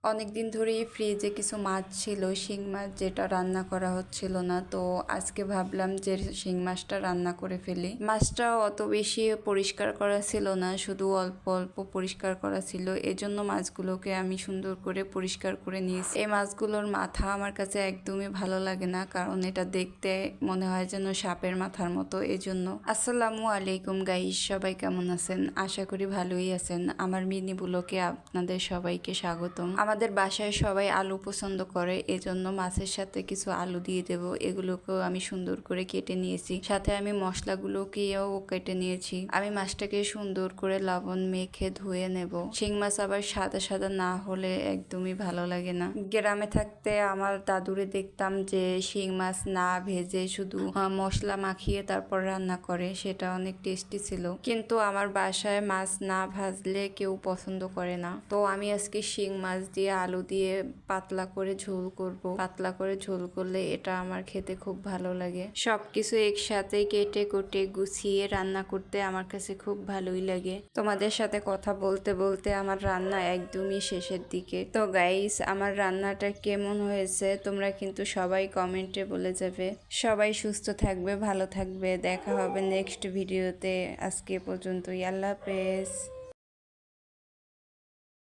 অনেকদিন ধরেই ফ্রিজে কিছু মাছ ছিল, শিং মাছ, যেটা রান্না করা হচ্ছিল না। তো আজকে ভাবলাম যে শিং মাছটা রান্না করে ফেলি। মাছটা অত বেশি পরিষ্কার করা ছিল না, শুধু অল্প অল্প পরিষ্কার করা ছিল। এজন্য মাছগুলোকে আমি সুন্দর করে পরিষ্কার করে নিয়েছি। এই মাছগুলোর মাথা আমার কাছে একদমই ভালো লাগে না, কারণ এটা দেখতে মনে হয় যেন সাপের মাথার মতো। এজন্য আসসালামু আলাইকুম গাইস, সবাই কেমন আছেন? আশা করি ভালোই আছেন। আমার মিনি ব্লগে আপনাদের সবাইকে স্বাগতম। আমাদের বাসায় সবাই আলু পছন্দ করে, এজন্য মাছের সাথে কিছু আলু দিয়ে দেব। এগুলোকেও আমি সুন্দর করে কেটে নিয়েছি, সাথে আমি মশলাগুলোকেও কেটে নিয়েছি। আমি মাছটাকে সুন্দর করে লবণ মেখে ধুয়ে নেব। শিং মাছ আবার সাদা সাদা না হলে একদমই ভালো লাগে না। গ্রামে থাকতে আমার দাদুরে দেখতাম যে শিং মাছ না ভেজে শুধু মশলা মাখিয়ে তারপর রান্না করে, সেটা অনেক টেস্টি ছিল। কিন্তু আমার বাসায় মাছ না ভাজলে কেউ পছন্দ করে না। তো আমি আজকে শিং মাছ দিয়ে আলু দিয়ে পাতলা করে ঝোল করব। পাতলা করে ঝোল করলে এটা আমার খেতে খুব ভালো লাগে। সবকিছু একসাথে কেটে কুটে গুছিয়ে রান্না করতে আমার কাছে খুব ভালোই লাগে। তোমাদের সাথে কথা বলতে বলতে আমার রান্না একদমই শেষের দিকে। তো গাইস, আমার রান্নাটা কেমন হয়েছে তোমরা কিন্তু সবাই কমেন্টে বলে যাবে। সবাই সুস্থ থাকবে, ভালো থাকবে। দেখা হবে নেক্সট ভিডিওতে। আজকে পর্যন্তই, আল্লাহ হাফেজ।